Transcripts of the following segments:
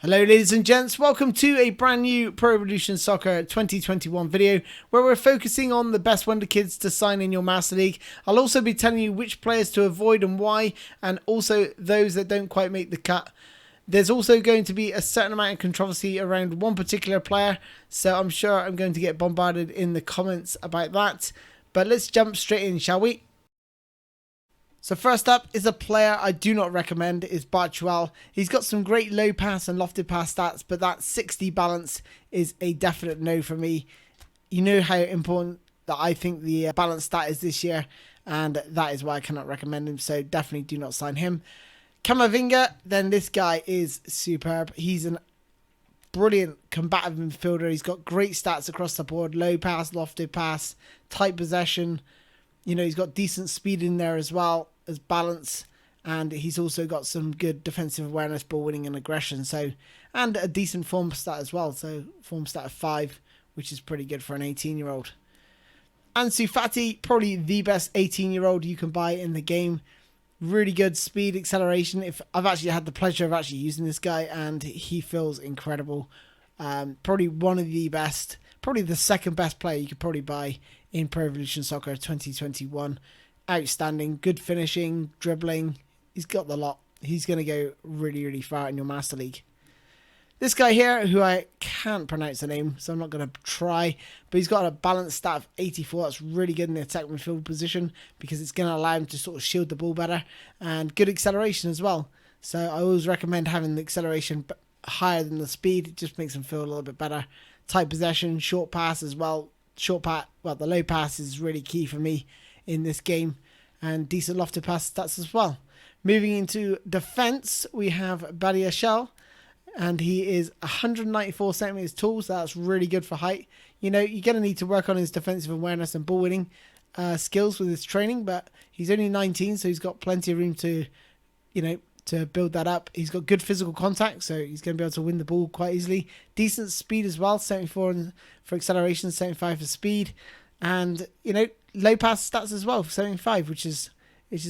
Hello ladies and gents, welcome to a brand new Pro Evolution Soccer 2021 video where we're focusing on the best Wonderkids to sign in your Master League. I'll also be telling you which players to avoid and why, and also those that don't quite make the cut. There's also going to be a certain amount of controversy around one particular player, so I'm sure I'm going to get bombarded in the comments about that. But let's jump straight in, shall we? So first up is a player I do not recommend, is Barchuel. He's got some great low pass and lofted pass stats, but that 60 balance is a definite no for me. You know how important that I think the balance stat is this year, and that is why I cannot recommend him, so definitely do not sign him. Kamavinga, then this guy is superb. He's a brilliant combative midfielder. He's got great stats across the board, low pass, lofted pass, tight possession. You know, he's got decent speed in there as well as balance, and he's also got some good defensive awareness, ball winning and aggression, so, and a decent form stat as well, so form stat of 5, which is pretty good for an 18-year-old. Ansu Fati, probably the best 18-year-old you can buy in the game. Really good speed, acceleration. If I've actually had the pleasure of actually using this guy, and he feels incredible. Probably one of the best, probably the second best player you could probably buy in Pro Evolution Soccer 2021. Outstanding, good finishing, dribbling. He's got the lot. He's going to go really, really far in your Master League. This guy here, who I can't pronounce the name, so I'm not going to try, but he's got a balanced stat of 84. That's really good in the attack midfield position because it's going to allow him to sort of shield the ball better, and good acceleration as well. So I always recommend having the acceleration higher than the speed. It just makes him feel a little bit better. Tight possession, short pass as well. The low pass is really key for me in this game, and decent lofted pass stats as well. Moving into defense, we have Badiashile, and he is 194 centimeters tall, so that's really good for height. You know, you're going to need to work on his defensive awareness and ball winning skills with his training, but he's only 19, so he's got plenty of room to, you know, to build that up. He's got good physical contact, so he's going to be able to win the ball quite easily. Decent speed as well, 74 for acceleration, 75 for speed, and, you know, low pass stats as well, 75, which is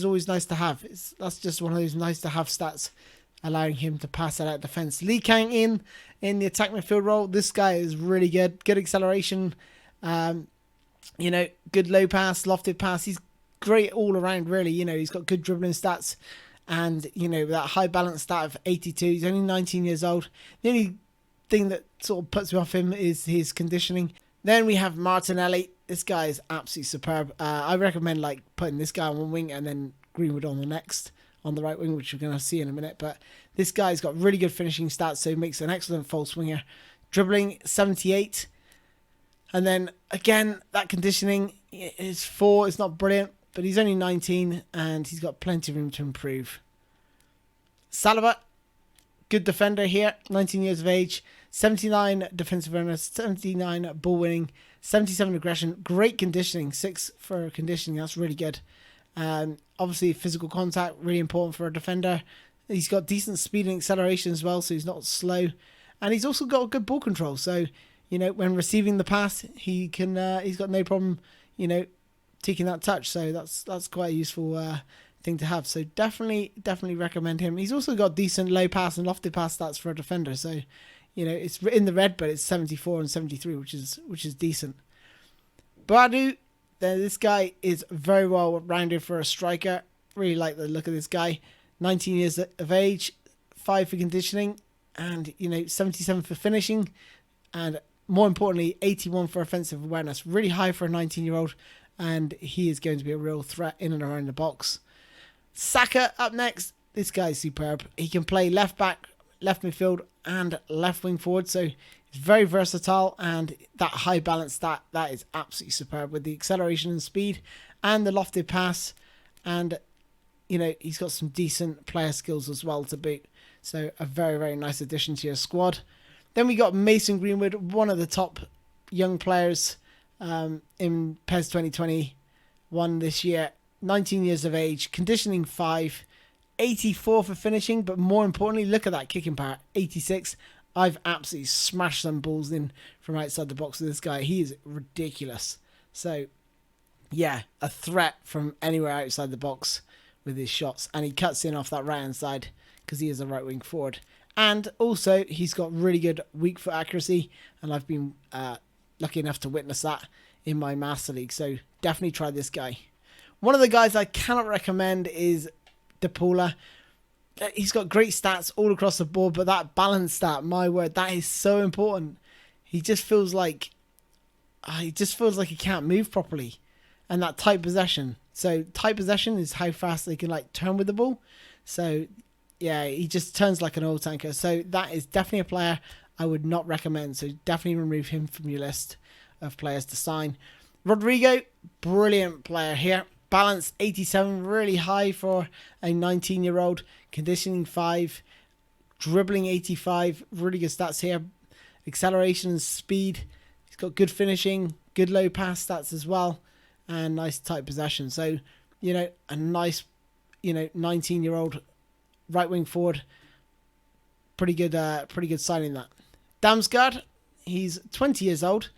always nice to have. That's just one of those nice to have stats, allowing him to pass that out defense. Lee Kang in the attack midfield role. This guy is really good. Good acceleration, you know, good low pass, lofted pass. He's great all around, really. You know, he's got good dribbling stats, and, you know, that high balance stat of 82. He's only 19 years old. The only thing that sort of puts me off him is his conditioning. Then we have Martinelli. This guy is absolutely superb. I recommend like putting this guy on one wing and then Greenwood on the next, on the right wing, which we're going to see in a minute. But this guy's got really good finishing stats, so he makes an excellent false winger. Dribbling 78. And then again, that conditioning is 4. It's not brilliant, but he's only 19 and he's got plenty of room to improve. Saliba, good defender here, 19 years of age, 79 defensive awareness, 79 ball winning, 77 aggression, great conditioning, 6 for conditioning, that's really good. Obviously physical contact, really important for a defender. He's got decent speed and acceleration as well, so he's not slow. And he's also got good ball control, so, you know, when receiving the pass, he can, he's got no problem, you know, taking that touch, so that's quite a useful thing to have. So definitely recommend him. He's also got decent low pass and lofted pass stats for a defender, so, you know, it's in the red, but it's 74 and 73, which is decent. Badu, this guy is very well rounded for a striker. Really like the look of this guy. 19 years of age, 5 for conditioning, and, you know, 77 for finishing, and more importantly, 81 for offensive awareness. Really high for a 19-year-old, and he is going to be a real threat in and around the box. Saka up next. This guy is superb. He can play left back, left midfield, and left wing forward, so he's very versatile, and that high balance that is absolutely superb with the acceleration and speed and the lofted pass, and, you know, he's got some decent player skills as well to boot, so a very, very nice addition to your squad. Then we got Mason Greenwood, one of the top young players in PES 2021 this year. 19 years of age, conditioning 5, 84 for finishing, but more importantly, look at that kicking power, 86. I've absolutely smashed some balls in from outside the box with this guy. He is ridiculous. So, yeah, a threat from anywhere outside the box with his shots, and he cuts in off that right hand side because he is a right wing forward. And also, he's got really good weak foot accuracy, and I've been lucky enough to witness that in my Master League. So definitely try this guy. One of the guys I cannot recommend is Kumbulla. He's got great stats all across the board, but that balance stat, my word, that is so important. He just feels like he can't move properly, and that tight possession. So tight possession is how fast they can like turn with the ball. So yeah, he just turns like an oil tanker. So that is definitely a player I would not recommend. So definitely remove him from your list of players to sign. Rodrigo, brilliant player here. Balance 87, really high for a 19-year-old. Conditioning 5, dribbling 85, really good stats here. Acceleration and speed. He's got good finishing, good low pass stats as well, and nice tight possession. So, a nice, 19-year-old right wing forward. Pretty good signing that. Damsgaard, he's 20 years old.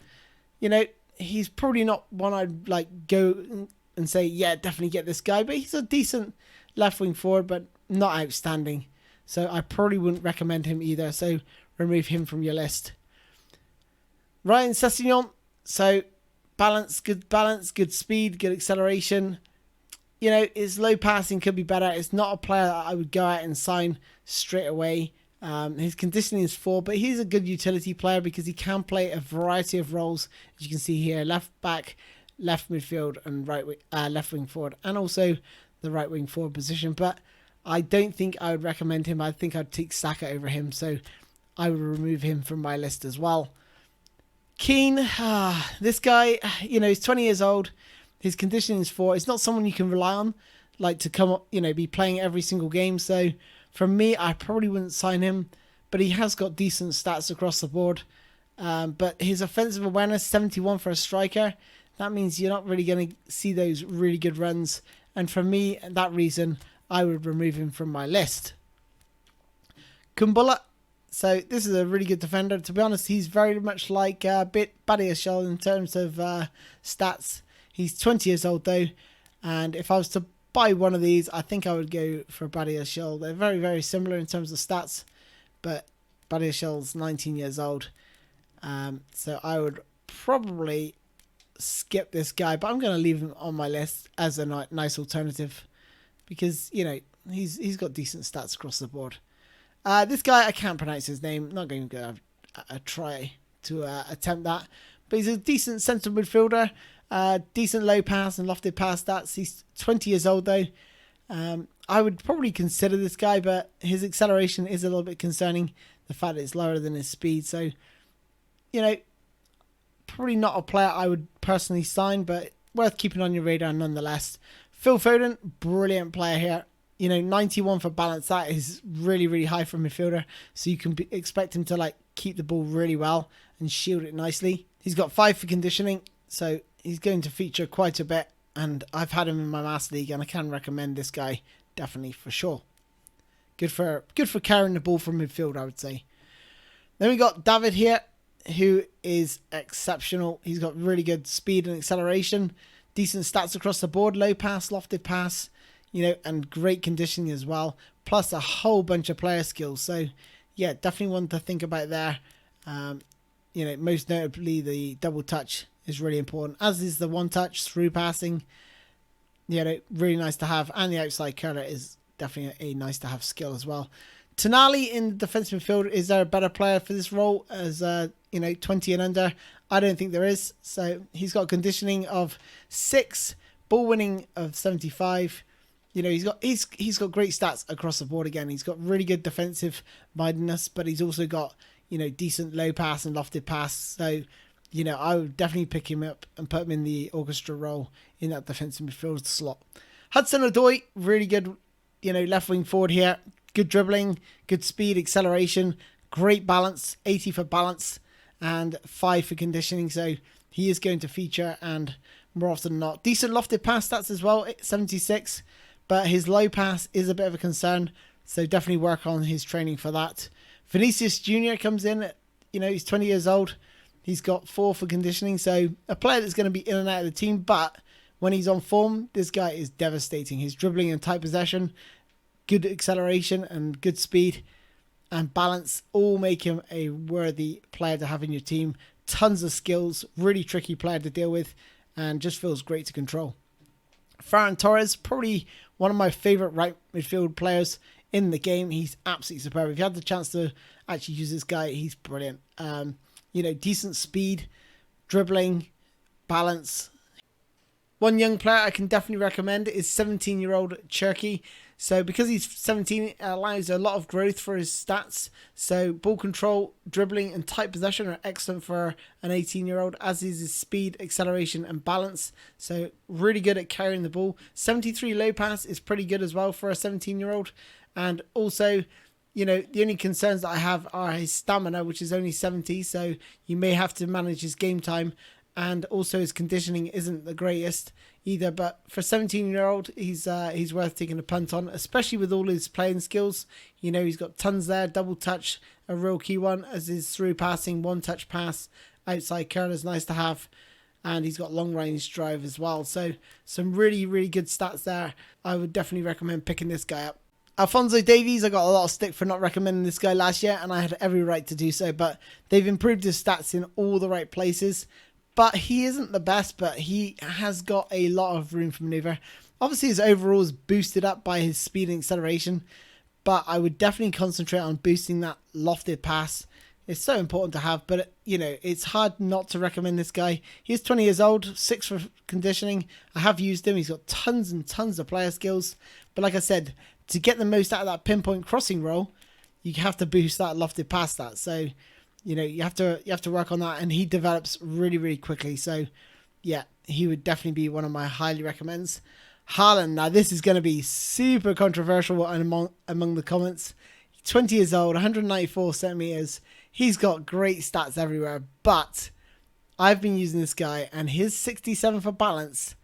He's probably not one I'd like go and say, yeah, definitely get this guy, but he's a decent left wing forward, but not outstanding. So I probably wouldn't recommend him either. So remove him from your list. Ryan Sessegnon, so balance, good speed, good acceleration. His low passing could be better. It's not a player that I would go out and sign straight away. His conditioning is 4, but he's a good utility player because he can play a variety of roles, as you can see here: left back, left midfield, and left wing forward, and also the right wing forward position. But I don't think I would recommend him. I think I'd take Saka over him, so I would remove him from my list as well. Keane, this guy, he's 20 years old. His conditioning is 4. It's not someone you can rely on, like to come up, be playing every single game. So for me, I probably wouldn't sign him, but he has got decent stats across the board. But his offensive awareness, 71 for a striker. That means you're not really going to see those really good runs. And for me, that reason, I would remove him from my list. Kumbulla. So this is a really good defender. To be honest, he's very much like Badiashile in terms of stats. He's 20 years old though. And if I was to buy one of these, I think I would go for Badiashile. They're very, very similar in terms of stats. But Badiashile's 19 years old. So I would probably skip this guy. But I'm going to leave him on my list as a nice alternative. Because, he's got decent stats across the board. This guy, I can't pronounce his name. Not going to go try to attempt that. But he's a decent central midfielder. Decent low pass and lofted pass stats. He's 20 years old though. I would probably consider this guy, but his acceleration is a little bit concerning. The fact that it's lower than his speed. So, probably not a player I would personally sign, but worth keeping on your radar nonetheless. Phil Foden, brilliant player here. 91 for balance. That is really, really high for a midfielder. So you can expect him to keep the ball really well and shield it nicely. He's got 5 for conditioning, so he's going to feature quite a bit. And I've had him in my Master League, and I can recommend this guy definitely for sure. Good for carrying the ball from midfield, I would say. Then we got David here, who is exceptional. He's got really good speed and acceleration, decent stats across the board, low pass, lofted pass. And great conditioning as well, plus a whole bunch of player skills. So, yeah, definitely one to think about there. Most notably the double touch is really important, as is the one touch through passing. Really nice to have, and the outside curler is definitely a nice to have skill as well. Tonali in the defensive midfield, is there a better player for this role as 20 and under? I don't think there is. So he's got conditioning of 6, ball winning of 75. He's got great stats across the board again. He's got really good defensive mindedness, but he's also got, decent low pass and lofted pass. So, I would definitely pick him up and put him in the orchestra role in that defensive midfield slot. Hudson Ledoy, really good, left wing forward here. Good dribbling, good speed, acceleration, great balance, 80 for balance and 5 for conditioning. So he is going to feature, and more often than not, decent lofted pass stats as well, 76. But his low pass is a bit of a concern, so definitely work on his training for that. Vinicius Jr comes in, he's 20 years old. He's got 4 for conditioning, so a player that's going to be in and out of the team, but when he's on form, this guy is devastating. His dribbling and tight possession, good acceleration and good speed. and balance all make him a worthy player to have in your team. Tons of skills, really tricky player to deal with, and just feels great to control. Farron Torres, probably one of my favourite right midfield players in the game. He's absolutely superb. If you had the chance to actually use this guy, he's brilliant. Decent speed, dribbling, balance. One young player I can definitely recommend is 17-year-old Cherky. So because he's 17, it allows a lot of growth for his stats. So ball control, dribbling and tight possession are excellent for an 18-year-old, as is his speed, acceleration and balance. So really good at carrying the ball. 73 low pass is pretty good as well for a 17-year-old. And also, the only concerns that I have are his stamina, which is only 70. So you may have to manage his game time. And also his conditioning isn't the greatest either. But for a 17-year-old, he's worth taking a punt on, especially with all his playing skills. He's got tons there. Double touch, a real key one, as his through passing, one touch pass, outside curl is nice to have. And he's got long range drive as well. So some really, really good stats there. I would definitely recommend picking this guy up. Alfonzo Davies, I got a lot of stick for not recommending this guy last year, and I had every right to do so. But they've improved his stats in all the right places. But he isn't the best, but he has got a lot of room for maneuver. Obviously, his overall is boosted up by his speed and acceleration, but I would definitely concentrate on boosting that lofted pass. It's so important to have, but it's hard not to recommend this guy. He's 20 years old, 6 for conditioning. I have used him. He's got tons and tons of player skills. But like I said, to get the most out of that pinpoint crossing role, you have to boost that lofted pass stat. So you have to work on that, and he develops really, really quickly. So, yeah, he would definitely be one of my highly recommends. Haaland, now this is going to be super controversial among the comments. 20 years old, 194 centimeters. He's got great stats everywhere, but I've been using this guy, and his 67 for balance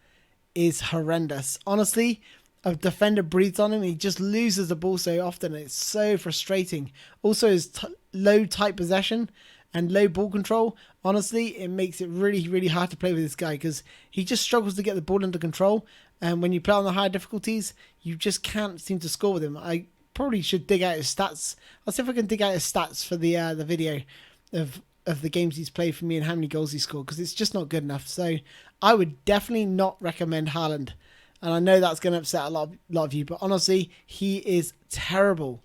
is horrendous. Honestly, a defender breathes on him, he just loses the ball so often. It's so frustrating. Also, his low tight possession and low ball control, honestly, it makes it really, really hard to play with this guy, because he just struggles to get the ball under control. And when you play on the higher difficulties, you just can't seem to score with him. I probably should dig out his stats. I'll see if I can dig out his stats for the video of the games he's played for me and how many goals he scored, because it's just not good enough. So I would definitely not recommend Haaland. And I know that's going to upset a lot of you, but honestly, he is terrible.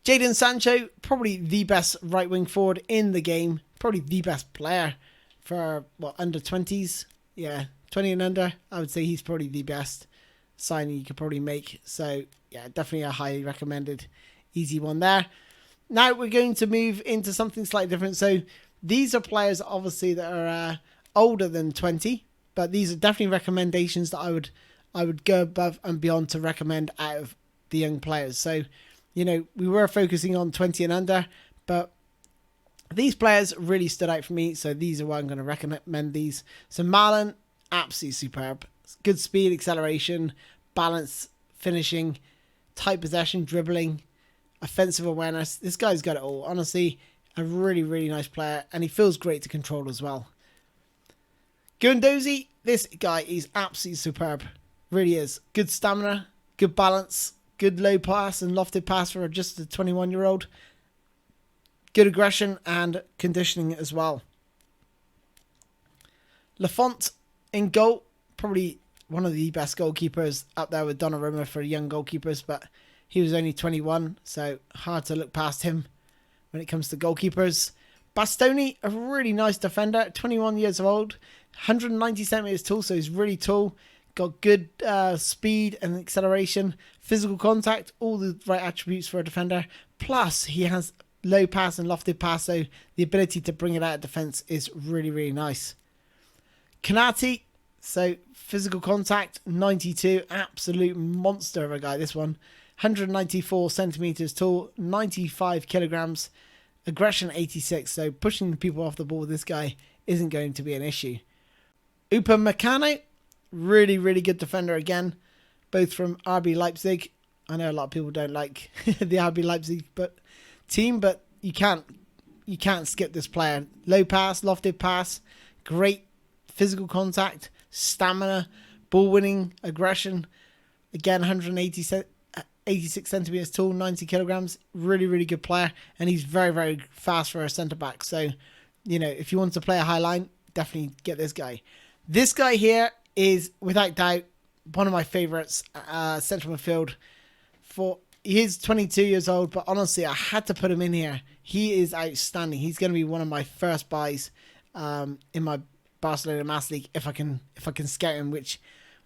Jadon Sancho, probably the best right wing forward in the game. Probably the best player for, under 20s. Yeah, 20 and under. I would say he's probably the best signing you could probably make. So, yeah, definitely a highly recommended, easy one there. Now we're going to move into something slightly different. So these are players, obviously, that are older than 20. But these are definitely recommendations that I would go above and beyond to recommend out of the young players. So, we were focusing on 20 and under, but these players really stood out for me. So these are why I'm going to recommend these. So Marlon, absolutely superb. Good speed, acceleration, balance, finishing, tight possession, dribbling, offensive awareness. This guy's got it all. Honestly, a really, really nice player, and he feels great to control as well. Guendouzi, this guy is absolutely superb. Really is. Good stamina, good balance, good low pass and lofted pass for just a 21-year-old. Good aggression and conditioning as well. Lafont in goal, probably one of the best goalkeepers up there with Donnarumma for young goalkeepers, but he was only 21, so hard to look past him when it comes to goalkeepers. Bastoni, a really nice defender, 21 years old, 190 centimeters tall, so he's really tall. Got good speed and acceleration, physical contact, all the right attributes for a defender. Plus, he has low pass and lofted pass, so the ability to bring it out of defense is really, really nice. Kanati, so physical contact, 92, absolute monster of a guy, this one. 194 centimeters tall, 95 kilograms, aggression 86, so pushing the people off the ball with this guy isn't going to be an issue. Upamecano, really, really good defender again, both from RB Leipzig. I know a lot of people don't like the RB Leipzig team, but you can't skip this player. Low pass, lofted pass, great physical contact, stamina, ball winning, aggression. Again, 86 centimeters tall, 90 kilograms. Really, really good player. And he's very, very fast for a centre back. So, you know, if you want to play a high line, definitely get this guy. This guy here is, without doubt, one of my favourites, central midfield. He is 22 years old, but honestly, I had to put him in here. He is outstanding. He's going to be one of my first buys in my Barcelona Master League if I can scout him, which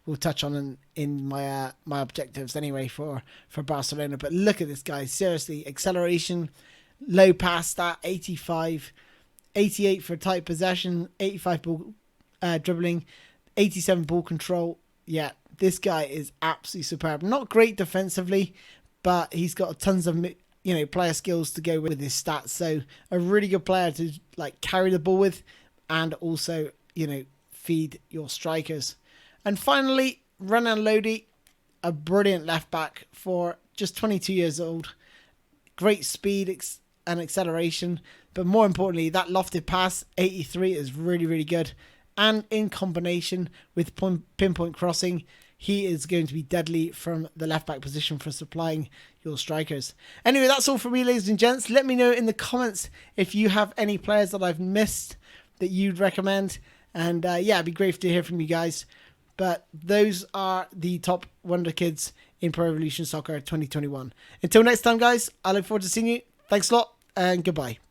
we'll touch on in my my objectives anyway for Barcelona. But look at this guy. Seriously, acceleration, low pass stat, 85, 88 for tight possession, 85 ball dribbling, 87 ball control. Yeah, this guy is absolutely superb. Not great defensively, but he's got tons of, you know, player skills to go with his stats. So a really good player to like carry the ball with, and also, you know, feed your strikers. And finally, Hudson Ledoy, a brilliant left back for just 22 years old. Great speed and acceleration, but more importantly, that lofted pass, 83, is really, really good. And in combination with pinpoint crossing, he is going to be deadly from the left back position for supplying your strikers. Anyway, that's all from me, ladies and gents. Let me know in the comments if you have any players that I've missed that you'd recommend. And yeah, it'd be great to hear from you guys. But those are the top Wonderkids in Pro Evolution Soccer 2021. Until next time, guys, I look forward to seeing you. Thanks a lot, and goodbye.